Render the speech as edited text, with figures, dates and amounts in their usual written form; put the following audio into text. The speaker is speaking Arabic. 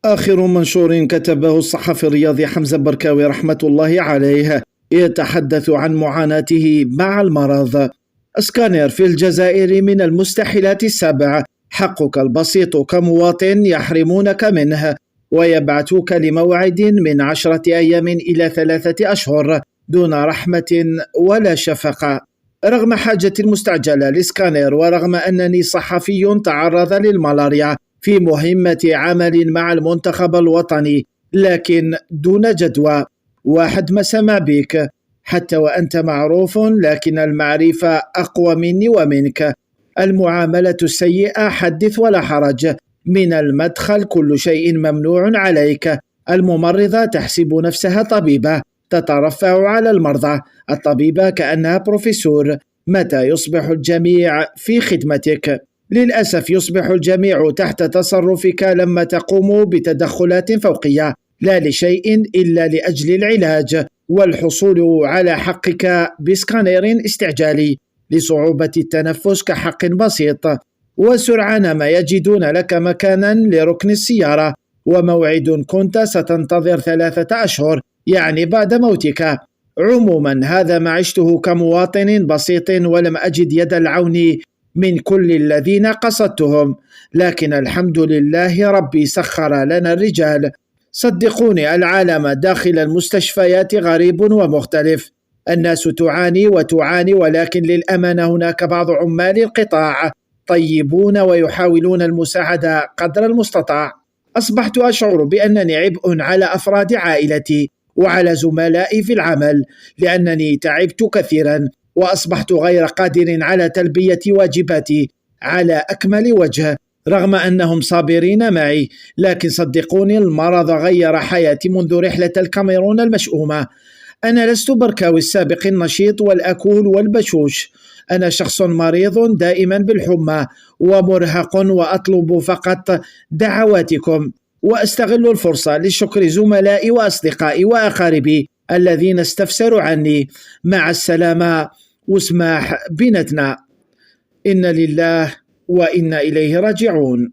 آخر منشور كتبه الصحفي الرياضي حمزة بركاوي رحمة الله عليه يتحدث عن معاناته مع المرض. سكانير في الجزائر من المستحيلات السبع، حقك البسيط كمواطن يحرمونك منه ويبعثوك لموعد من 10 أيام إلى 3 أشهر دون رحمة ولا شفقة. رغم حاجة المستعجلة لسكانير، ورغم أنني صحفي تعرض للملاريا في مهمة عمل مع المنتخب الوطني، لكن دون جدوى. واحد ما سمع بك حتى وأنت معروف، لكن المعرفة أقوى مني ومنك. المعاملة السيئة حدث ولا حرج، من المدخل كل شيء ممنوع عليك. الممرضة تحسب نفسها طبيبة، تترفع على المرضى. الطبيبة كأنها بروفيسور. متى يصبح الجميع في خدمتك؟ للأسف يصبح الجميع تحت تصرفك لما تقوم بتدخلات فوقية، لا لشيء إلا لأجل العلاج والحصول على حقك بسكانير استعجالي، لصعوبة التنفس كحق بسيط. وسرعان ما يجدون لك مكانا لركن السيارة، وموعد كنت ستنتظر 3 أشهر، يعني بعد موتك. عموما هذا ما عشته كمواطن بسيط، ولم أجد يد العون من كل الذين قصدتهم، لكن الحمد لله ربي سخر لنا الرجال. صدقوني، العالم داخل المستشفيات غريب ومختلف. الناس تعاني وتعاني، ولكن للأمانة هناك بعض عمال القطاع طيبون ويحاولون المساعدة قدر المستطاع. أصبحت أشعر بأنني عبء على أفراد عائلتي وعلى زملائي في العمل، لأنني تعبت كثيرا وأصبحت غير قادر على تلبية واجباتي على أكمل وجه، رغم أنهم صابرين معي. لكن صدقوني، المرض غير حياتي منذ رحلة الكاميرون المشؤومة. أنا لست بركاوي السابق النشيط والأكول والبشوش. أنا شخص مريض دائما بالحمى ومرهق، وأطلب فقط دعواتكم. وأستغل الفرصة لشكر زملائي وأصدقائي وأقاربي الذين استفسروا عني. مع السلامة، واسمح بنتنا. إن لله وإنا إليه راجعون.